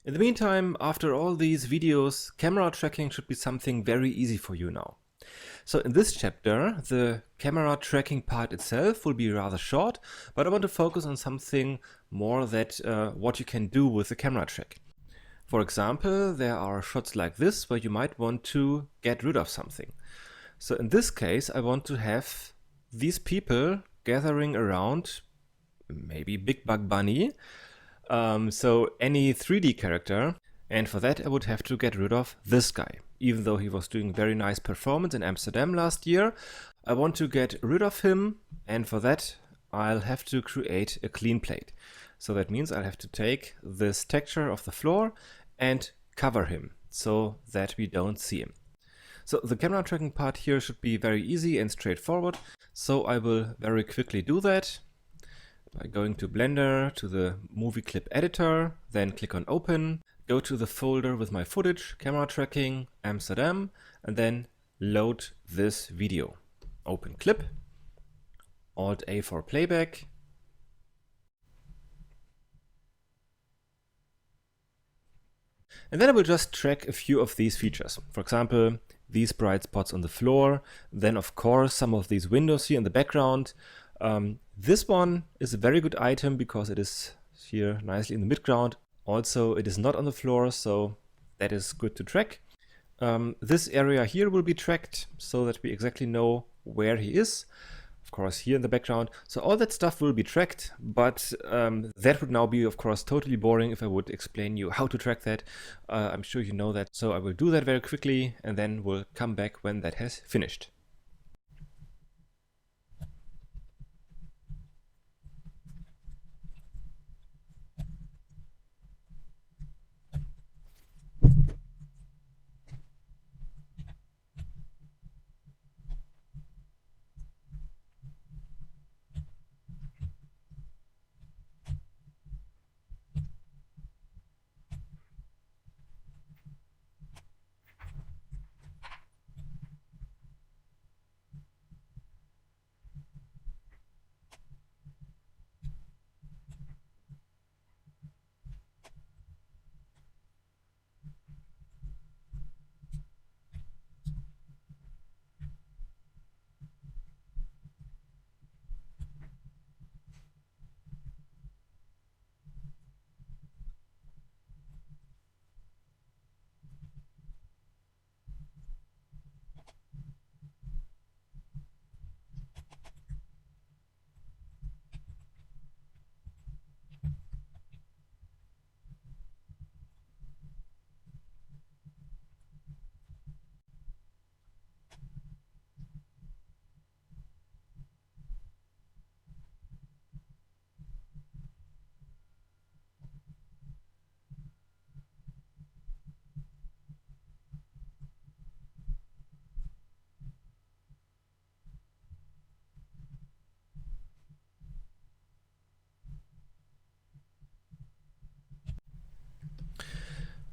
In the meantime, after all these videos, camera tracking should be something very easy for you now. So in this chapter, the camera tracking part itself will be rather short, but I want to focus on something more that what you can do with the camera track. For example, there are shots like this where you might want to get rid of something. So in this case, I want to have these people gathering around maybe Big Bug Bunny, so any 3D character, and for that I would have to get rid of this guy. Even though he was doing very nice performance in Amsterdam last year, I want to get rid of him, and for that I'll have to create a clean plate. So that means I'll have to take this texture of the floor and cover him so that we don't see him. So the camera tracking part here should be very easy and straightforward, so I will very quickly do that by going to Blender, to the movie clip editor, then click on open, go to the folder with my footage, camera tracking, Amsterdam, and then load this video. Open clip, Alt A for playback. And then I will just track a few of these features. For example, these bright spots on the floor, then of course some of these windows here in the background. This one is a very good item because it is here nicely in the midground. Also, it is not on the floor, so that is good to track. This area here will be tracked so that we exactly know where he is. Of course, here in the background. So all that stuff will be tracked, but that would now be, of course, totally boring if I would explain you how to track that. I'm sure you know that. So I will do that very quickly and then we'll come back when that has finished.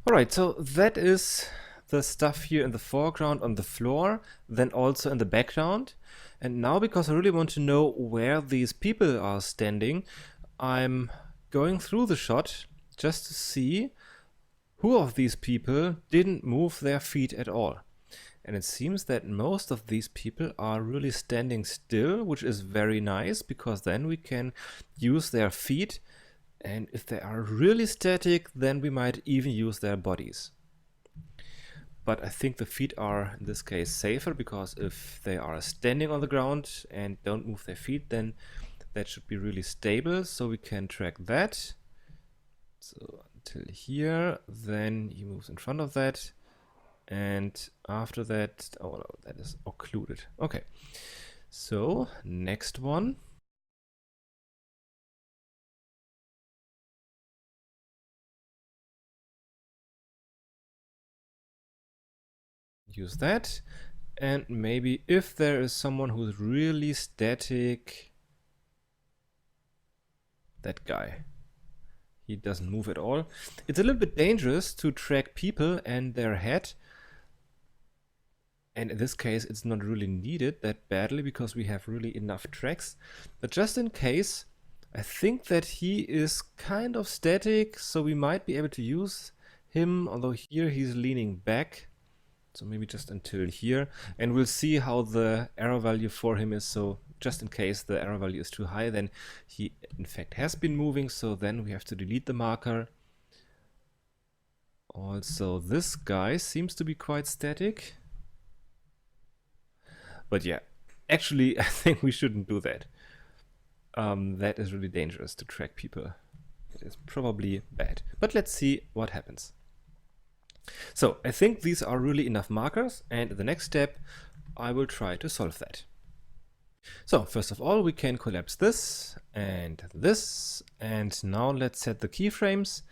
Alright, so that is the stuff here in the foreground on the floor, then also in the background. And now, because I really want to know where these people are standing, I'm going through the shot just to see who of these people didn't move their feet at all. And it seems that most of these people are really standing still, which is very nice because then we can use their feet. And if they are really static, then we might even use their bodies. But I think the feet are, in this case, safer because if they are standing on the ground and don't move their feet, then that should be really stable. So we can track that. So until here, then he moves in front of that. And after that, oh no, that is occluded. Okay, so next one. Use that, and maybe if there is someone who's really static, that guy, he doesn't move at all. It's a little bit dangerous to track people and their head, and in this case it's not really needed that badly because we have really enough tracks, but just in case, I think that he is kind of static, so we might be able to use him, although here he's leaning back. So maybe just until here. And we'll see how the error value for him is. So just in case the error value is too high, then he in fact has been moving. So then we have to delete the marker. Also, this guy seems to be quite static. But yeah, actually, I think we shouldn't do that. That is really dangerous to track people. It is probably bad. But let's see what happens. So I think these are really enough markers, and the next step I will try to solve that. So first of all, we can collapse this, and now let's set the keyframes.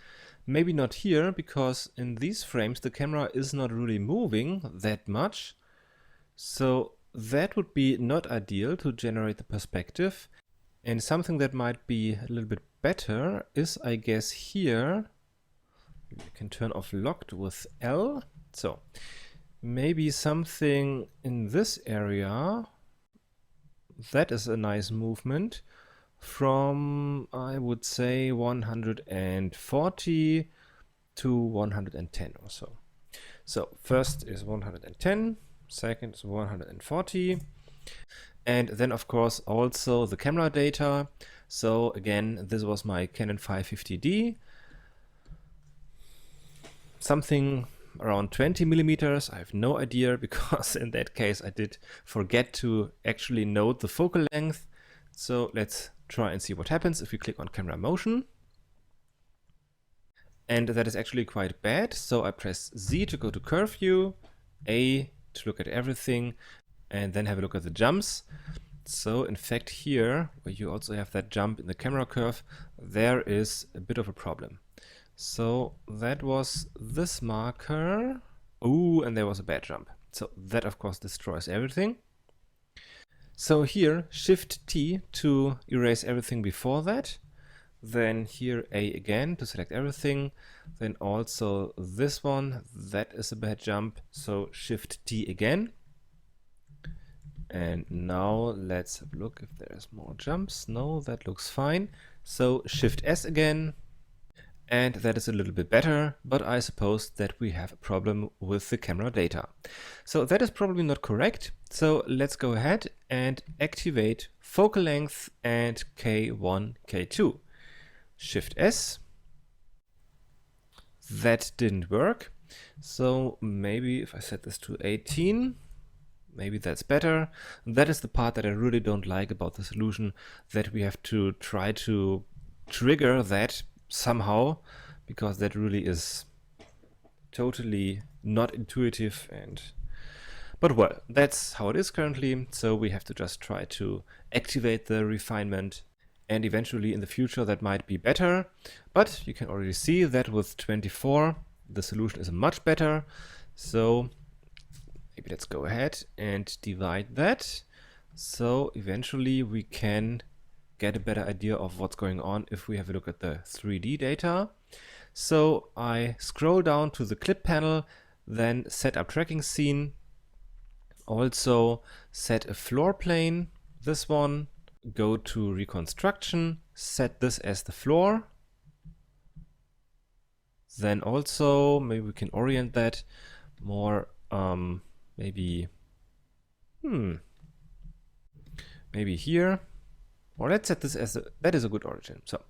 Maybe not here, because in these frames the camera is not really moving that much. So that would be not ideal to generate the perspective. And something that might be a little bit better is, I guess, here. You can turn off locked with L. So maybe something in this area. That is a nice movement from, I would say, 140 to 110 or so. So first is 110, second is 140. And then of course also the camera data. So again, this was my Canon 550D. Something around 20 millimeters. I have no idea, because in that case I did forget to actually note the focal length. So let's try and see what happens if we click on camera motion. And that is actually quite bad. So I press Z to go to curve view, A to look at everything, and then have a look at the jumps. So in fact here, where you also have that jump in the camera curve, there is a bit of a problem. So that was this marker. Ooh, and there was a bad jump. So that of course destroys everything. So here, Shift T to erase everything before that. Then here A again to select everything. Then also this one, that is a bad jump. So Shift T again. And now let's have a look if there's more jumps. No, that looks fine. So Shift S again. And that is a little bit better, but I suppose that we have a problem with the camera data. So that is probably not correct. So let's go ahead and activate focal length and K1, K2. Shift S. That didn't work. So maybe if I set this to 18, maybe that's better. That is the part that I really don't like about the solution, that we have to try to trigger that somehow, because that really is totally not intuitive. But well, that's how it is currently. So we have to just try to activate the refinement, and eventually in the future that might be better. But you can already see that with 24 the solution is much better. So maybe let's go ahead and divide that. So eventually we can get a better idea of what's going on if we have a look at the 3D data. So I scroll down to the clip panel, then set up tracking scene, also set a floor plane, this one, go to reconstruction, set this as the floor. Then also maybe we can orient that more, maybe here. Or let's set this as that is a good origin. So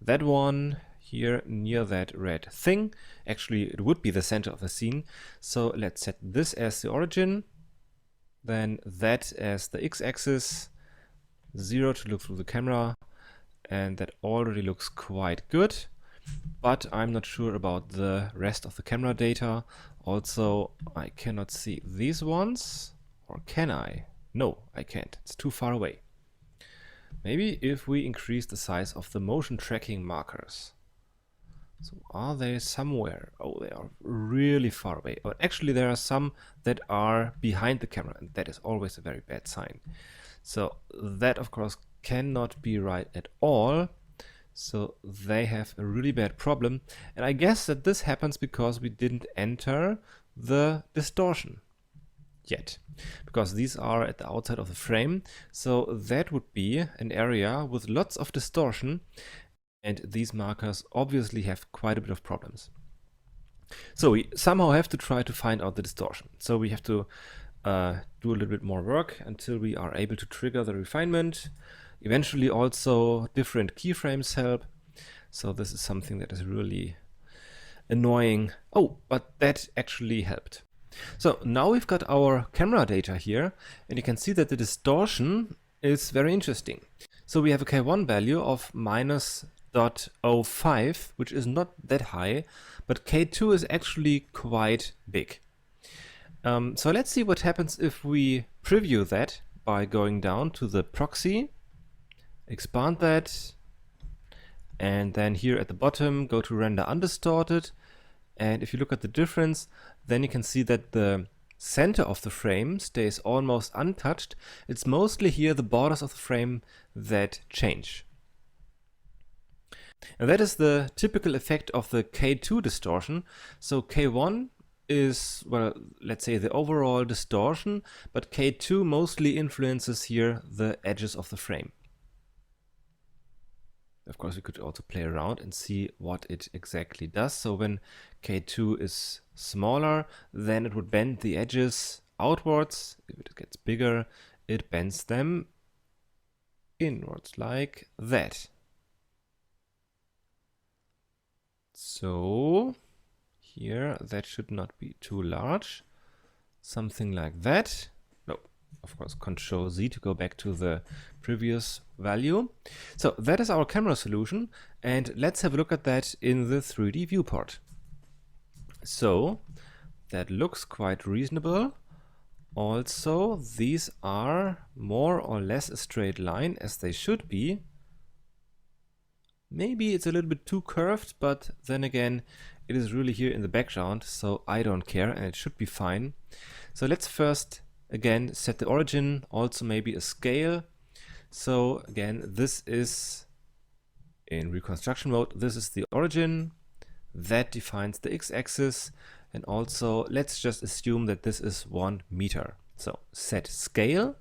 that one here near that red thing, actually it would be the center of the scene. So let's set this as the origin, then that as the x-axis, 0 to look through the camera, and that already looks quite good. But I'm not sure about the rest of the camera data. Also, I cannot see these ones, or can I? No, I can't. It's too far away. Maybe if we increase the size of the motion tracking markers. So are they somewhere? Oh, they are really far away. Or actually there are some that are behind the camera, and that is always a very bad sign. So that of course cannot be right at all. So they have a really bad problem. And I guess that this happens because we didn't enter the distortion yet, because these are at the outside of the frame. So that would be an area with lots of distortion, and these markers obviously have quite a bit of problems. So we somehow have to try to find out the distortion. So we have to do a little bit more work until we are able to trigger the refinement. Eventually also different keyframes help. So this is something that is really annoying. Oh, but that actually helped. So now we've got our camera data here, and you can see that the distortion is very interesting. So we have a K1 value of -0.05, which is not that high, but K2 is actually quite big. So let's see what happens if we preview that by going down to the proxy, expand that, and then here at the bottom go to render undistorted. And if you look at the difference, then you can see that the center of the frame stays almost untouched. It's mostly here the borders of the frame that change. And that is the typical effect of the K2 distortion. So K1 is, well, let's say the overall distortion, but K2 mostly influences here the edges of the frame. Of course, we could also play around and see what it exactly does. So when K2 is smaller, then it would bend the edges outwards. If it gets bigger, it bends them inwards like that. So here, that should not be too large. Something like that. No, of course, Ctrl Z to go back to the previous value. So that is our camera solution, and let's have a look at that in the 3D viewport. So that looks quite reasonable. Also, these are more or less a straight line as they should be. Maybe it's a little bit too curved, but then again, it is really here in the background, so I don't care and it should be fine. So let's first again set the origin, also maybe a scale. So again, this is in reconstruction mode, this is the origin. That defines the x-axis, and also let's just assume that this is 1 meter. So set scale.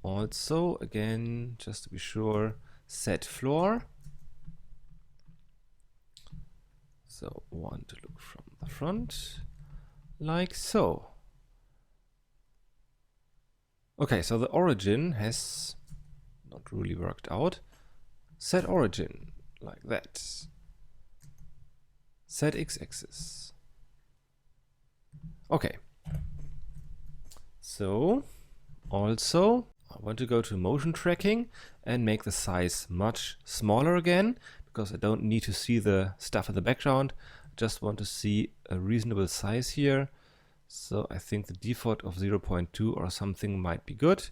Also again, just to be sure, set floor. So want to look from the front, like so. Okay, so the origin has not really worked out. Set origin, like that. Set x-axis. Okay. So, also, I want to go to motion tracking and make the size much smaller again, because I don't need to see the stuff in the background. I just want to see a reasonable size here. So I think the default of 0.2 or something might be good.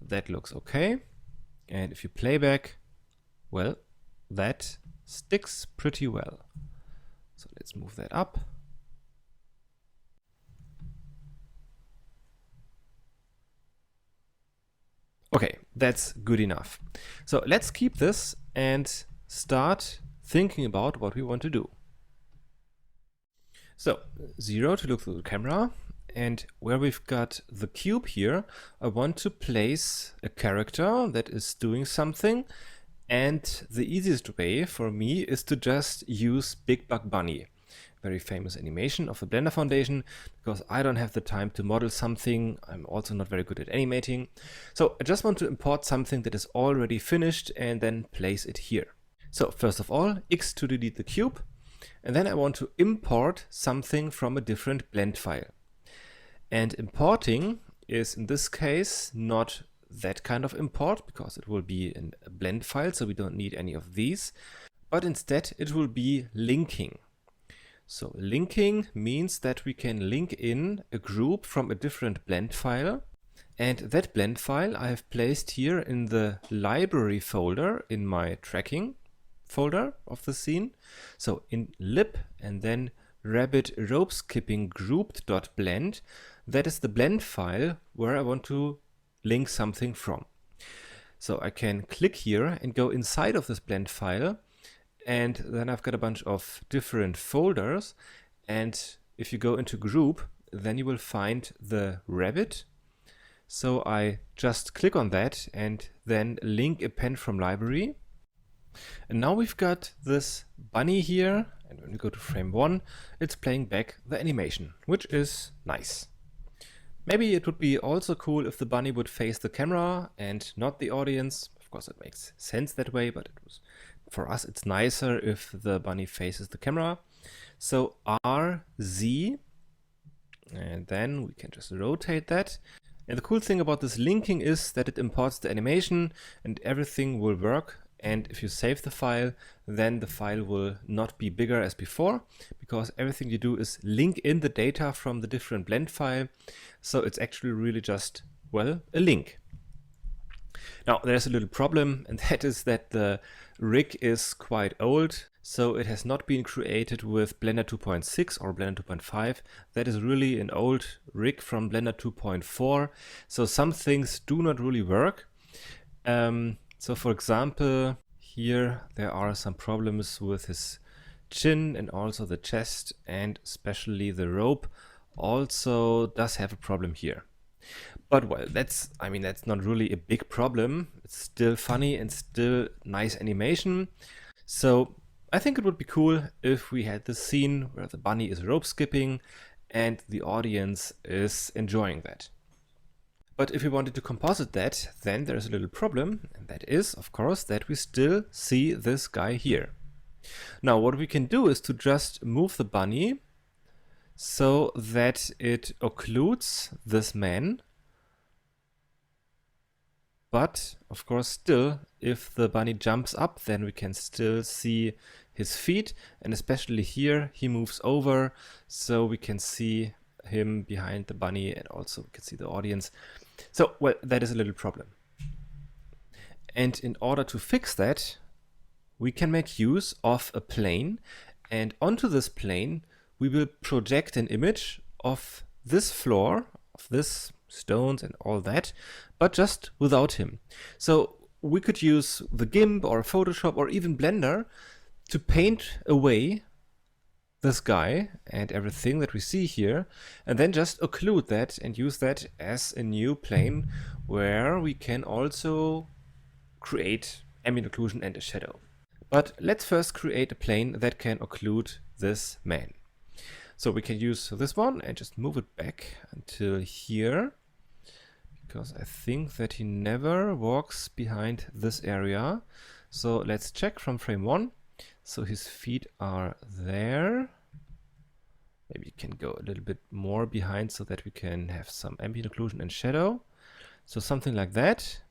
That looks okay. And if you play back, well, that sticks pretty well. So let's move that up. Okay, that's good enough. So let's keep this and start thinking about what we want to do. So 0 to look through the camera, and where we've got the cube here, I want to place a character that is doing something, and the easiest way for me is to just use Big Bug Bunny. Very famous animation of the Blender Foundation, because I don't have the time to model something. I'm also not very good at animating. So I just want to import something that is already finished and then place it here. So first of all, X to delete the cube. And then I want to import something from a different blend file. And importing is in this case not that kind of import, because it will be in a blend file, so we don't need any of these. But instead it will be linking. So linking means that we can link in a group from a different blend file. And that blend file I have placed here in the library folder in my tracking folder of the scene. So in lib and then rabbit rope skipping grouped.blend, that is the blend file where I want to link something from. So I can click here and go inside of this blend file, and then I've got a bunch of different folders, and if you go into group, then you will find the rabbit. So I just click on that and then link append from library. And now we've got this bunny here, And when we go to frame 1, it's playing back the animation, which is nice. Maybe it would be also cool if the bunny would face the camera and not the audience. Of course, it makes sense that way, but for us it's nicer if the bunny faces the camera. So RZ, and then we can just rotate that. And the cool thing about this linking is that it imports the animation and everything will work. And if you save the file, then the file will not be bigger as before, because everything you do is link in the data from the different blend file. So it's actually really just, well, a link. Now there's a little problem, and that is that the rig is quite old. So it has not been created with Blender 2.6 or Blender 2.5. That is really an old rig from Blender 2.4. So some things do not really work. So for example, here there are some problems with his chin and also the chest, and especially the rope also does have a problem here. But well, that's not really a big problem. It's still funny and still nice animation. So I think it would be cool if we had this scene where the bunny is rope skipping and the audience is enjoying that. But if we wanted to composite that, then there's a little problem, and that is, of course, that we still see this guy here. Now, what we can do is to just move the bunny so that it occludes this man. But, of course, still, if the bunny jumps up, then we can still see his feet, and especially here, he moves over, so we can see him behind the bunny, and also we can see the audience. So, well, that is a little problem. And in order to fix that, we can make use of a plane, and onto this plane we will project an image of this floor, of this stones and all that, but just without him. So we could use the GIMP or Photoshop or even Blender to paint away this guy and everything that we see here, and then just occlude that and use that as a new plane where we can also create ambient occlusion and a shadow. But let's first create a plane that can occlude this man. So we can use this one and just move it back until here, because I think that he never walks behind this area. So let's check from frame 1. So his feet are there. Maybe you can go a little bit more behind so that we can have some ambient occlusion and shadow. So something like that.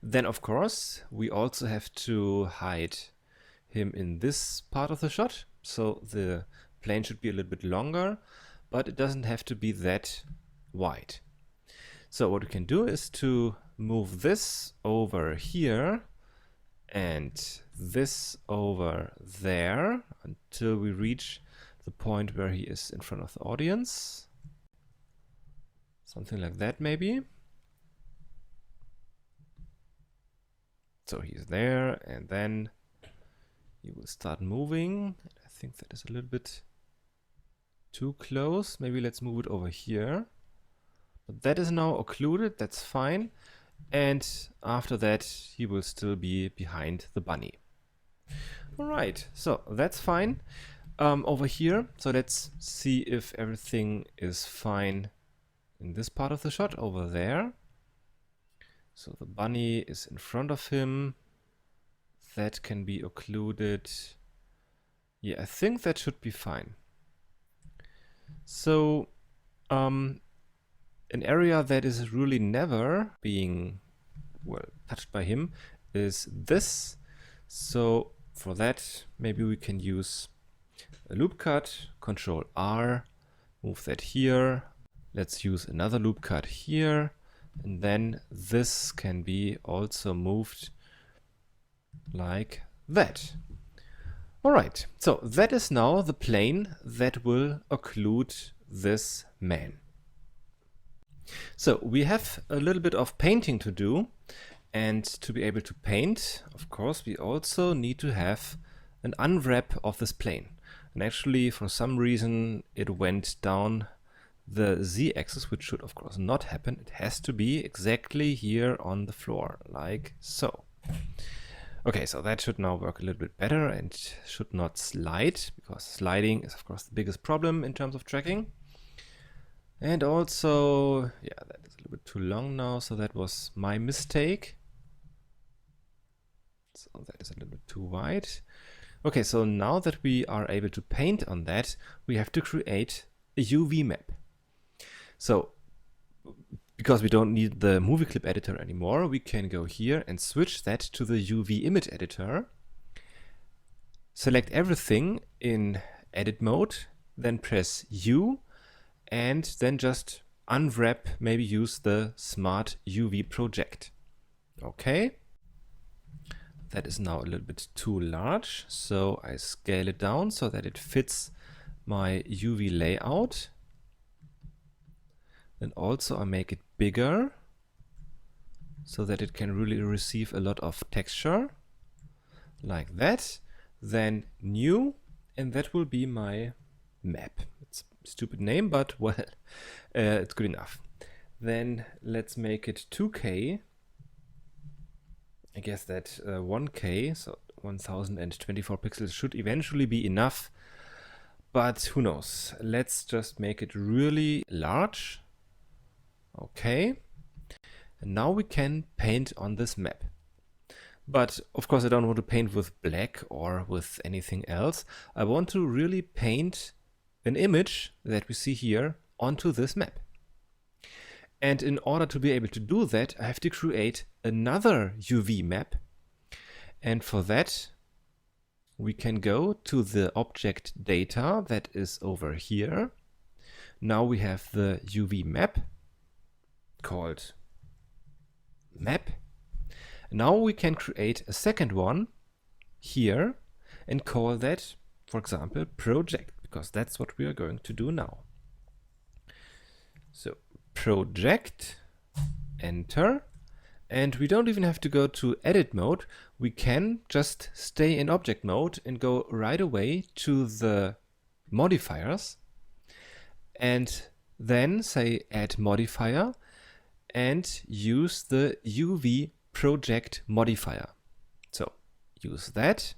Then of course we also have to hide him in this part of the shot. So the plane should be a little bit longer, but it doesn't have to be that wide. So what we can do is to move this over here and this over there until we reach the point where he is in front of the audience. Something like that maybe. So he's there, and then he will start moving. I think that is a little bit too close. Maybe let's move it over here. But that is now occluded, that's fine. And after that, he will still be behind the bunny. All right, so that's fine. Over here, so let's see if everything is fine in this part of the shot over there. So the bunny is in front of him. That can be occluded. Yeah, I think that should be fine. So an area that is really never being, well, touched by him is this. So for that, maybe we can use a loop cut, Control R, move that here. Let's use another loop cut here. And then this can be also moved like that. All right, so that is now the plane that will occlude this man. So we have a little bit of painting to do, and to be able to paint, of course, we also need to have an unwrap of this plane. And actually, for some reason, it went down the z-axis, which should of course not happen. It has to be exactly here on the floor, like so. Okay, so that should now work a little bit better and should not slide, because sliding is of course the biggest problem in terms of tracking. And also, yeah, that is a little bit too long now, so that was my mistake. So that is a little bit too wide. Okay, so now that we are able to paint on that, we have to create a UV map. So, because we don't need the movie clip editor anymore, we can go here and switch that to the UV image editor. Select everything in edit mode, then press U, and then just unwrap, maybe use the Smart UV project. Okay. That is now a little bit too large, so I scale it down so that it fits my UV layout. And also I make it bigger so that it can really receive a lot of texture, like that. Then new, and that will be my map. It's a stupid name, but well, it's good enough. Then let's make it 2K. I guess that 1K, so 1024 pixels, should eventually be enough, but who knows. Let's just make it really large. Okay, and now we can paint on this map. But of course I don't want to paint with black or with anything else. I want to really paint an image that we see here onto this map. And in order to be able to do that, I have to create another UV map. And for that, we can go to the object data that is over here. Now we have the UV map called map. Now we can create a second one here and call that, for example, project, because that's what we are going to do now. So project, enter, and we don't even have to go to edit mode. We can just stay in object mode and go right away to the modifiers and then say add modifier and use the UV project modifier. So use that.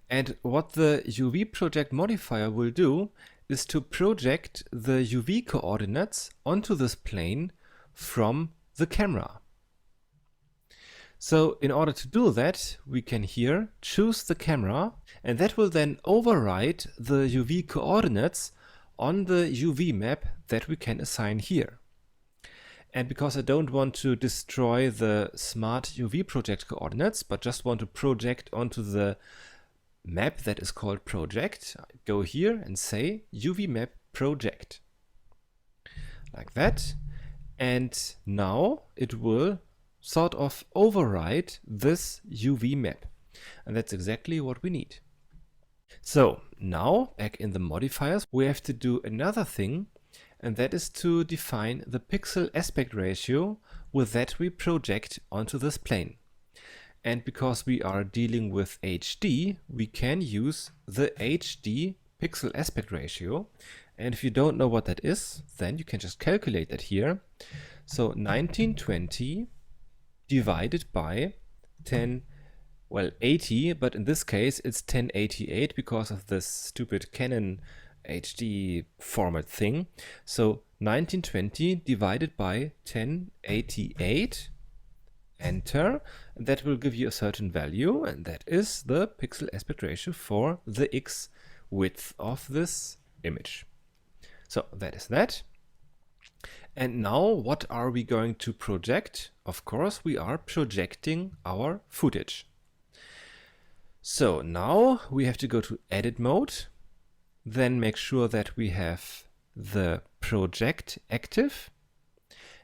And what the UV project modifier will do is to project the UV coordinates onto this plane from the camera. So in order to do that, we can here choose the camera, and that will then override the UV coordinates on the UV map that we can assign here. And because I don't want to destroy the Smart UV project coordinates, but just want to project onto the map that is called project, I go here and say UV map project, like that. And now it will sort of override this UV map. And that's exactly what we need. So now back in the modifiers, we have to do another thing, and that is to define the pixel aspect ratio with that we project onto this plane. And because we are dealing with HD, we can use the HD pixel aspect ratio. And if you don't know what that is, then you can just calculate that here. So 1920 divided by 1080, but in this case it's 1088 because of this stupid Canon HD format thing. So 1920 divided by 1088, enter, and that will give you a certain value, and that is the pixel aspect ratio for the X width of this image. So that is that. And now what are we going to project? Of course, we are projecting our footage. So now we have to go to edit mode, then make sure that we have the project active.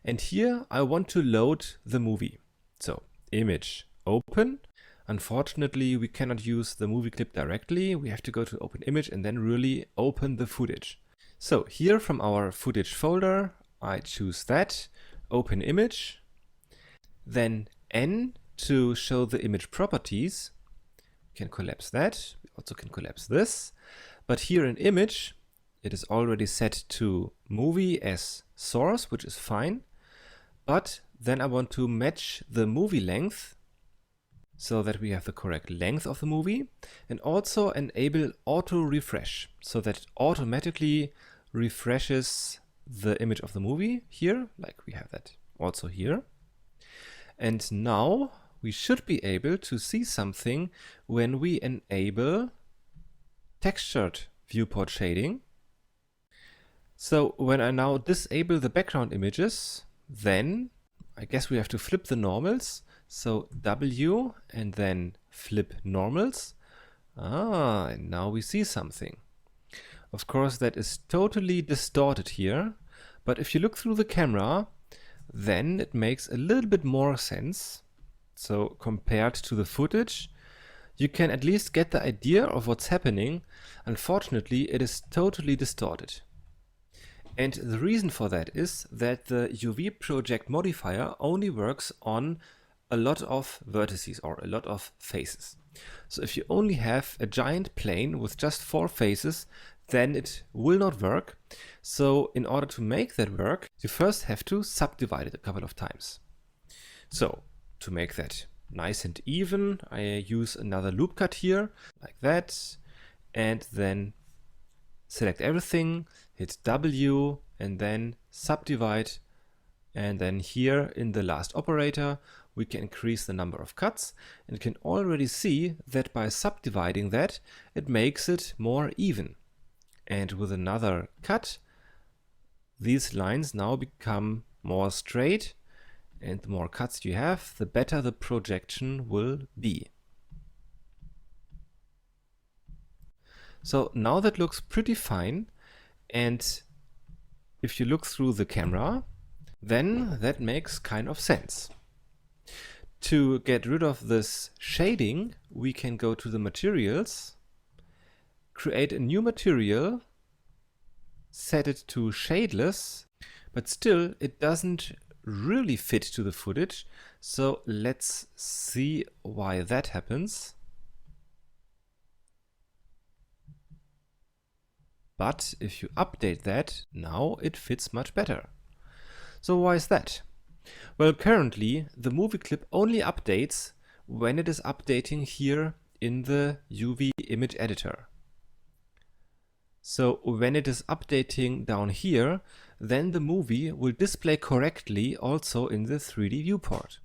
And here I want to load the movie. So image open. Unfortunately, we cannot use the movie clip directly. We have to go to open image and then really open the footage. So here from our footage folder, I choose that, open image, then N to show the image properties. We can collapse that. We also can collapse this. But here in image, it is already set to movie as source, which is fine. But then I want to match the movie length so that we have the correct length of the movie, and also enable auto refresh so that it automatically refreshes the image of the movie here, like we have that also here. And now we should be able to see something when we enable textured viewport shading. So when I now disable the background images, then I guess we have to flip the normals. So W and then flip normals. And now we see something. Of course, that is totally distorted here, but if you look through the camera, then it makes a little bit more sense. So compared to the footage, you can at least get the idea of what's happening. Unfortunately, it is totally distorted. And the reason for that is that the UV project modifier only works on a lot of vertices or a lot of faces. So if you only have a giant plane with just 4 faces, then it will not work. So in order to make that work, you first have to subdivide it a couple of times. So to make that nice and even, I use another loop cut here, like that, and then select everything, hit W, and then subdivide. And then here in the last operator, we can increase the number of cuts, and you can already see that by subdividing that, it makes it more even. And with another cut, these lines now become more straight, and the more cuts you have, the better the projection will be. So now that looks pretty fine, and if you look through the camera, then that makes kind of sense. To get rid of this shading, we can go to the materials, create a new material, set it to shadeless, but still it doesn't really fit to the footage. So let's see why that happens. But if you update that, now it fits much better. So why is that? Well, currently the movie clip only updates when it is updating here in the UV image editor. So when it is updating down here, then the movie will display correctly also in the 3D viewport.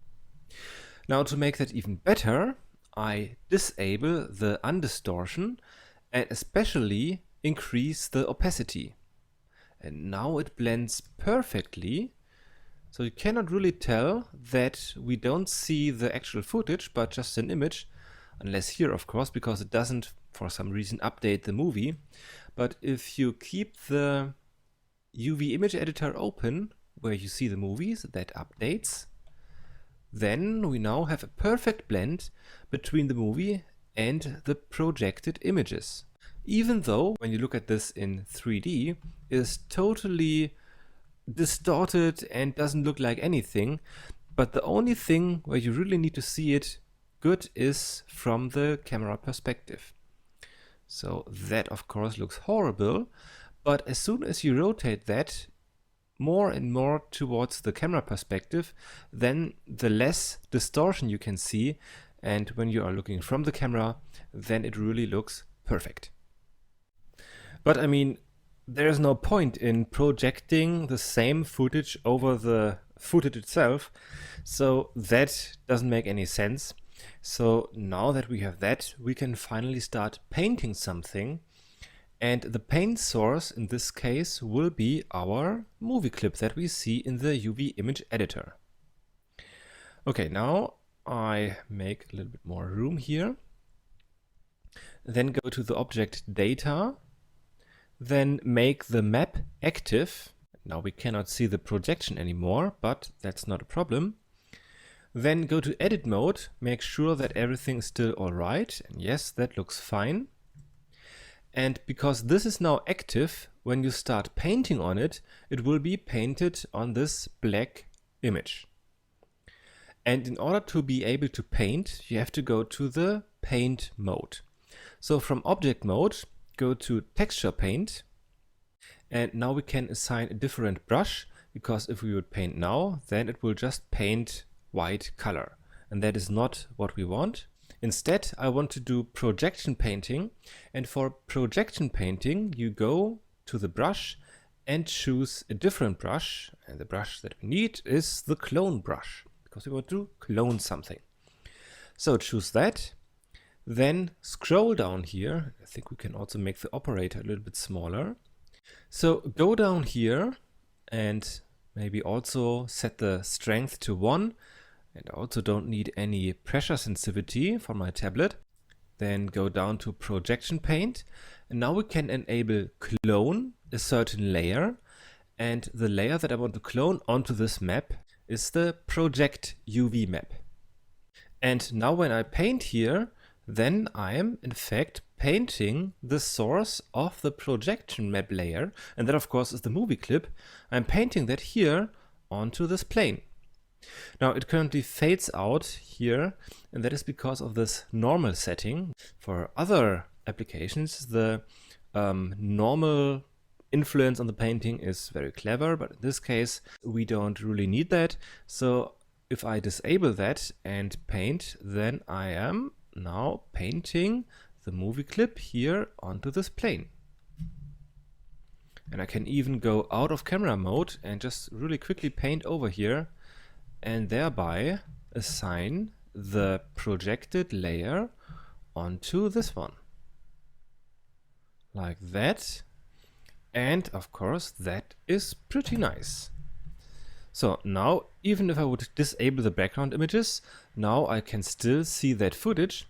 Now to make that even better, I disable the undistortion and especially increase the opacity. And now it blends perfectly. So you cannot really tell that we don't see the actual footage, but just an image, unless here, of course, because it doesn't, for some reason, update the movie. But if you keep the UV image editor open, where you see the movies, that updates, then we now have a perfect blend between the movie and the projected images. Even though, when you look at this in 3D, it is totally distorted and doesn't look like anything, but the only thing where you really need to see it good is from the camera perspective. So that of course looks horrible, but as soon as you rotate that more and more towards the camera perspective, then the less distortion you can see, and when you are looking from the camera, then it really looks perfect. But I mean, there's no point in projecting the same footage over the footage itself, so that doesn't make any sense. So now that we have that, we can finally start painting something, and the paint source in this case will be our movie clip that we see in the UV image editor. Okay, now I make a little bit more room here, then go to the object data, then make the map active. Now we cannot see the projection anymore, but that's not a problem. Then go to edit mode, make sure that everything is still alright, and yes, that looks fine. And because this is now active, when you start painting on it, it will be painted on this black image. And in order to be able to paint, you have to go to the paint mode. So from object mode, go to texture paint, and now we can assign a different brush, because if we would paint now, then it will just paint white color, and that is not what we want. Instead, I want to do projection painting, and for projection painting you go to the brush and choose a different brush, and the brush that we need is the clone brush because we want to clone something. So choose that, then scroll down here. I think we can also make the operator a little bit smaller. So go down here and maybe also set the strength to 1, and I also don't need any pressure sensitivity for my tablet. Then go down to projection paint, and now we can enable clone a certain layer, and the layer that I want to clone onto this map is the project UV map. And now when I paint here, then I am in fact painting the source of the projection map layer, and that of course is the movie clip. I'm painting that here onto this plane. Now it currently fades out here, and that is because of this normal setting. For other applications, the normal influence on the painting is very clever, but in this case we don't really need that. So if I disable that and paint, then I am now painting the movie clip here onto this plane. And I can even go out of camera mode and just really quickly paint over here and thereby assign the projected layer onto this one. Like that. And of course that is pretty nice. So now, even if I would disable the background images, now I can still see that footage.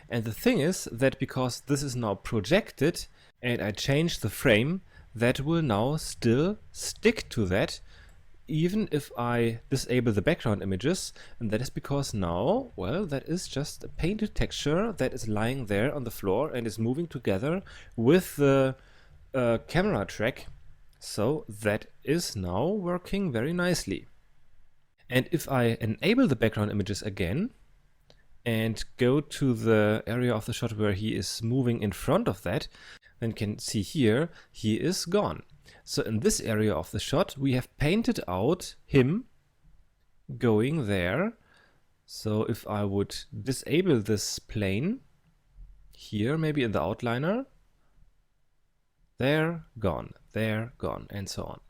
And the thing is that because this is now projected and I change the frame, that will now still stick to that, even if I disable the background images. And that is because now, well, that is just a painted texture that is lying there on the floor and is moving together with the camera track. So that is now working very nicely. And if I enable the background images again and go to the area of the shot where he is moving in front of that, then you can see here he is gone. So in this area of the shot we have painted out him going there. So if I would disable this plane here, maybe in the outliner, there, gone, and so on.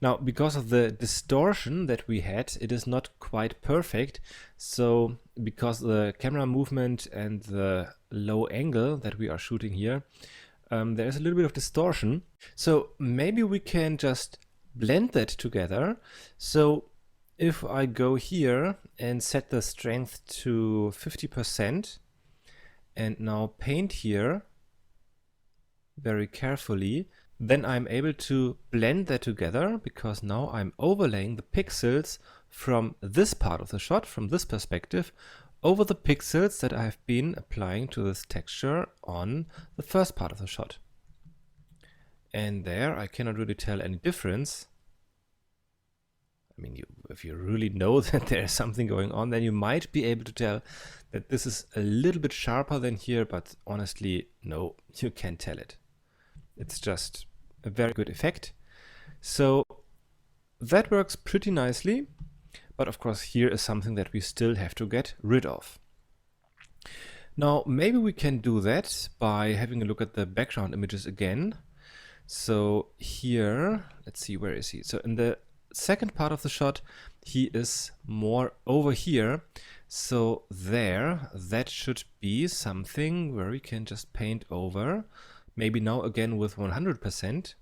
Now, because of the distortion that we had, it is not quite perfect. So because the camera movement and the low angle that we are shooting here, there is a little bit of distortion. So maybe we can just blend that together. So if I go here and set the strength to 50% and now paint here very carefully, then I'm able to blend that together, because now I'm overlaying the pixels from this part of the shot, from this perspective, over the pixels that I have been applying to this texture on the first part of the shot. And there I cannot really tell any difference. I mean, if you really know that there's something going on, then you might be able to tell that this is a little bit sharper than here, but honestly, no, you can't tell it. It's just a very good effect. So that works pretty nicely, but of course here is something that we still have to get rid of. Now maybe we can do that by having a look at the background images again. So here, let's see, where is he? So in the second part of the shot, he is more over here. So there, that should be something where we can just paint over. Maybe now again with 100%.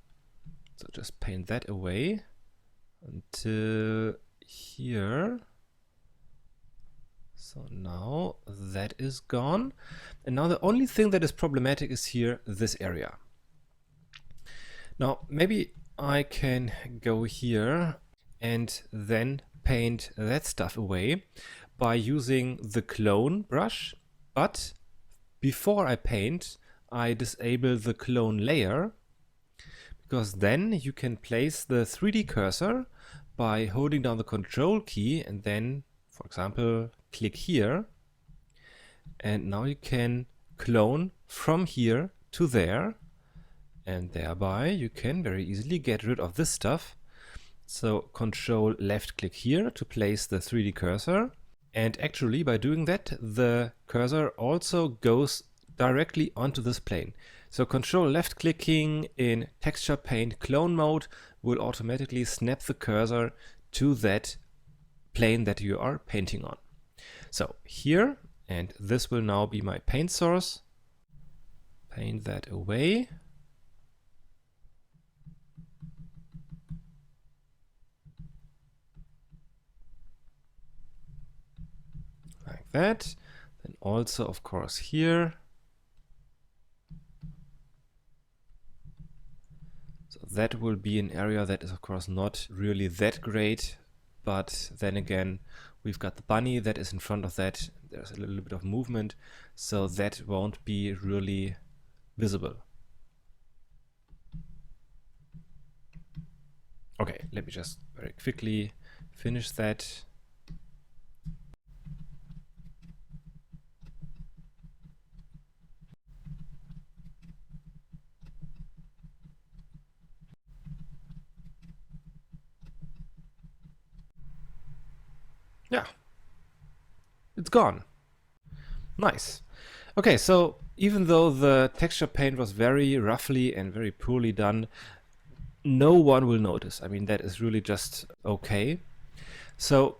So just paint that away until here. So now that is gone. And now the only thing that is problematic is here, this area. Now maybe I can go here and then paint that stuff away by using the clone brush. But before I paint, I disable the clone layer, because then you can place the 3D cursor by holding down the control key and then, for example, click here. And now you can clone from here to there, and thereby you can very easily get rid of this stuff. So control left click here to place the 3D cursor, And actually, by doing that, the cursor also goes directly onto this plane. So control left clicking in texture paint clone mode will automatically snap the cursor to that plane that you are painting on. So here, and this will now be my paint source. Paint that away. Like that. Then also, of course, here. So that will be an area that is, of course, not really that great. But then again, we've got the bunny that is in front of that. There's a little bit of movement, so that won't be really visible. Okay, let me just very quickly finish that. Yeah, it's gone. Nice. Okay, so even though the texture paint was very roughly and very poorly done, no one will notice. I mean, that is really just okay. So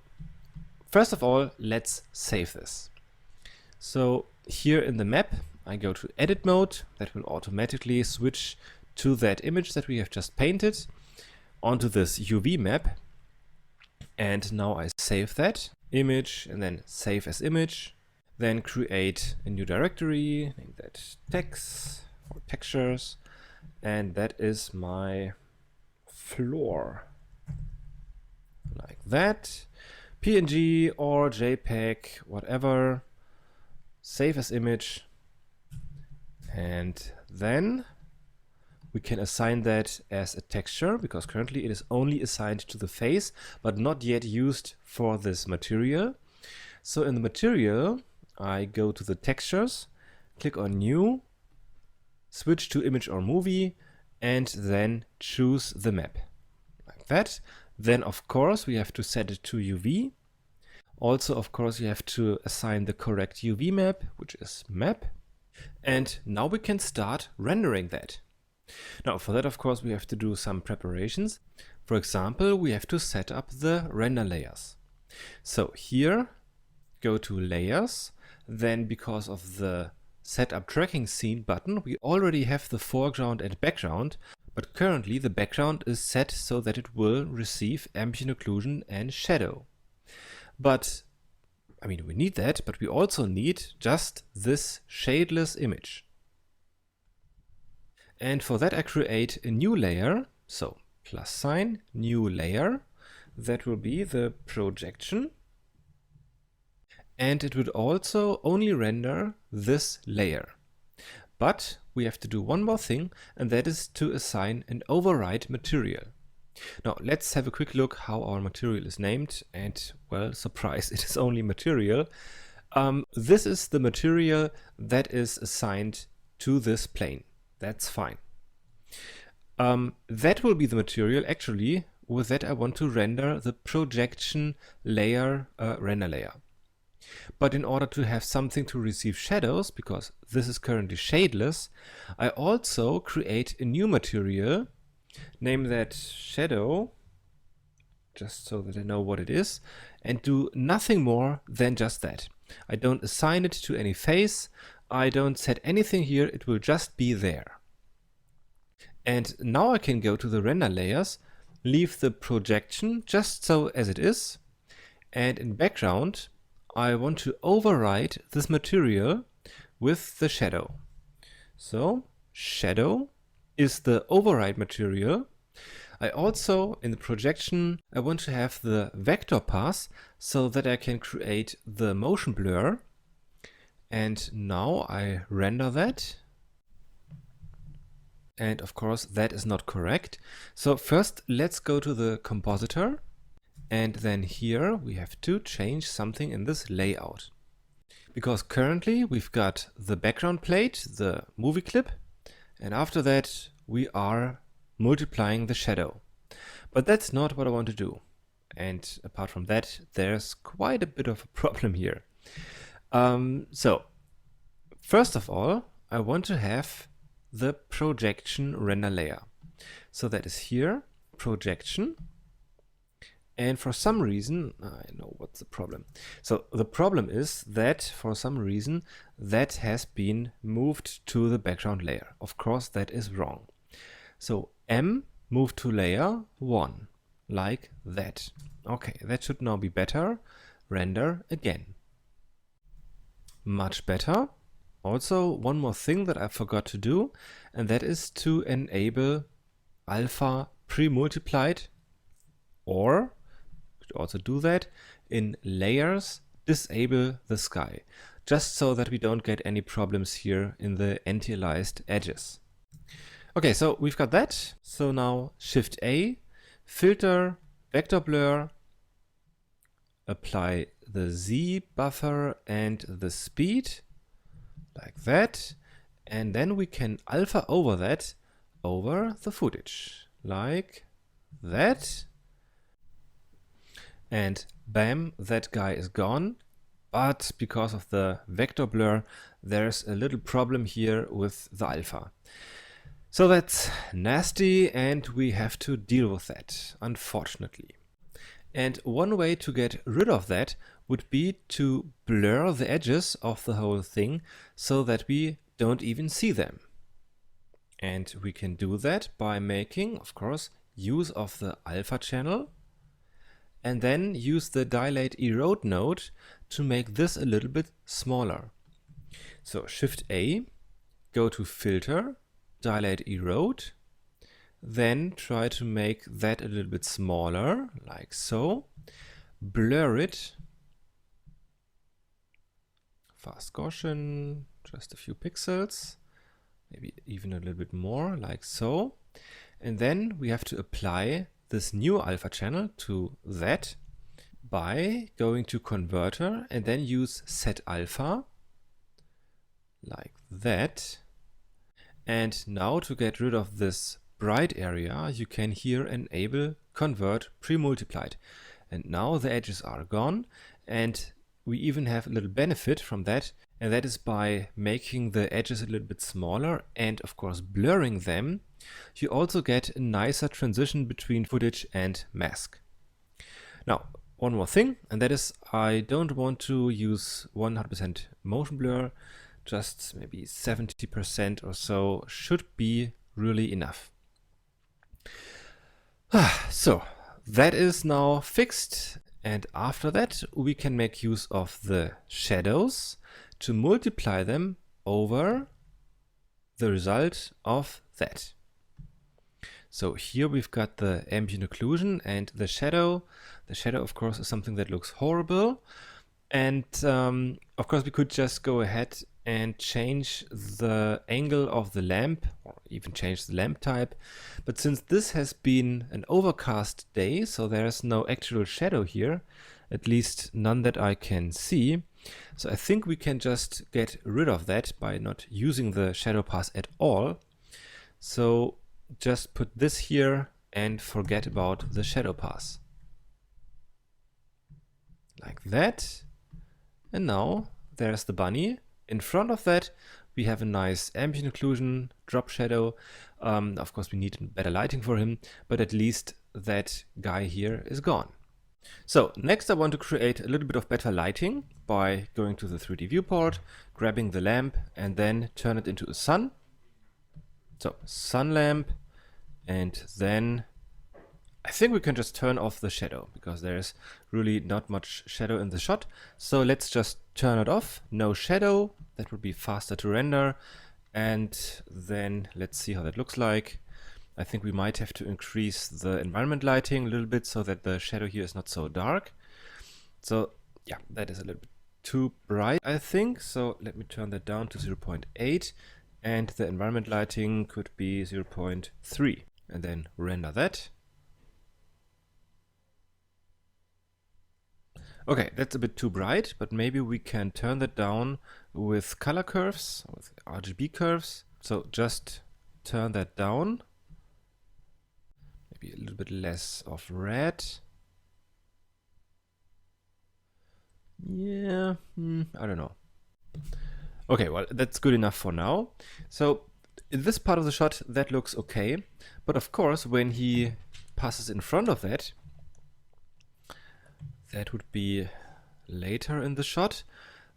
first of all, let's save this. So here in the map, I go to edit mode. That will automatically switch to that image that we have just painted onto this UV map. And now I save that image and then save as image. Then create a new directory, name that text or textures. And that is my floor. Like that. PNG or JPEG, whatever. Save as image. And then we can assign that as a texture, because currently it is only assigned to the face, but not yet used for this material. So in the material, I go to the textures, click on new, switch to image or movie, and then choose the map. Like that. Then of course we have to set it to UV. Also, of course, you have to assign the correct UV map, which is map. And now we can start rendering that. Now for that, of course, we have to do some preparations. For example, we have to set up the render layers. So here, go to layers. Then because of the setup tracking scene button, we already have the foreground and background, but currently the background is set so that it will receive ambient occlusion and shadow. But I mean, we need that, but we also need just this shadeless image. And for that I create a new layer, so plus sign, new layer. That will be the projection. And it would also only render this layer. But we have to do one more thing, and that is to assign an override material. Now let's have a quick look how our material is named, and well, surprise, it is only material. This is the material that is assigned to this plane. That's fine. That will be the material. Actually, with that I want to render the projection layer, render layer. But in order to have something to receive shadows, because this is currently shadeless, I also create a new material, name that shadow, just so that I know what it is, and do nothing more than just that. I don't assign it to any face, I don't set anything here, it will just be there. And now I can go to the render layers, leave the projection just so as it is, and in background I want to override this material with the shadow. So shadow is the override material. I also, in the projection, I want to have the vector path so that I can create the motion blur. And now I render that. And of course that is not correct. So first let's go to the compositor. And then here we have to change something in this layout. Because currently we've got the background plate, the movie clip, and after that we are multiplying the shadow. But that's not what I want to do. And apart from that, there's quite a bit of a problem here. So first of all, I want to have the projection render layer. So that is here, projection. And for some reason, I know what's the problem. So the problem is that for some reason that has been moved to the background layer. Of course, that is wrong. So M move to layer 1, like that. Okay, that should now be better. Render again. Much better. Also, one more thing that I forgot to do, and that is to enable alpha pre-multiplied, or also do that in layers, disable the sky, just so that we don't get any problems here in the anti-aliased edges. Okay, so we've got that. So now Shift A, filter, vector blur, apply the Z buffer and the speed like that. And then we can alpha over that over the footage like that. And bam, that guy is gone. But because of the vector blur, there's a little problem here with the alpha. So that's nasty, and we have to deal with that, unfortunately. And one way to get rid of that would be to blur the edges of the whole thing so that we don't even see them. And we can do that by making, of course, use of the alpha channel, and then use the dilate erode node to make this a little bit smaller. So Shift A, go to filter, dilate erode, then try to make that a little bit smaller, like so. Blur it, fast Gaussian, just a few pixels, maybe even a little bit more, like so. And then we have to apply this new alpha channel to that by going to converter and then use set alpha like that. And now to get rid of this bright area, you can here enable convert pre-multiplied. And now the edges are gone, and we even have a little benefit from that, and that is by making the edges a little bit smaller and of course blurring them, you also get a nicer transition between footage and mask. Now, one more thing, and that is I don't want to use 100% motion blur, just maybe 70% or so should be really enough. So that is now fixed, and after that we can make use of the shadows to multiply them over the result of that. So here we've got the ambient occlusion and the shadow. The shadow, of course, is something that looks horrible. And of course, we could just go ahead and change the angle of the lamp, or even change the lamp type. But since this has been an overcast day, so there's no actual shadow here, at least none that I can see. So I think we can just get rid of that by not using the shadow pass at all. So just put this here and forget about the shadow pass. Like that. And now there's the bunny. In front of that, we have a nice ambient occlusion, drop shadow. Of course, we need better lighting for him, but at least that guy here is gone. So next I want to create a little bit of better lighting by going to the 3D viewport, grabbing the lamp, and then turn it into a sun. So sun lamp, and then I think we can just turn off the shadow because there's really not much shadow in the shot. So let's just turn it off, no shadow. That would be faster to render. And then let's see how that looks like. I think we might have to increase the environment lighting a little bit so that the shadow here is not so dark. So yeah, that is a little bit too bright, I think. So let me turn that down to 0.8, and the environment lighting could be 0.3, and then render that. Okay, that's a bit too bright, but maybe we can turn that down with color curves, with RGB curves. So just turn that down. Maybe a little bit less of red. Yeah, I don't know. Okay, well, that's good enough for now. So in this part of the shot, that looks okay. But of course, when he passes in front of that, that would be later in the shot,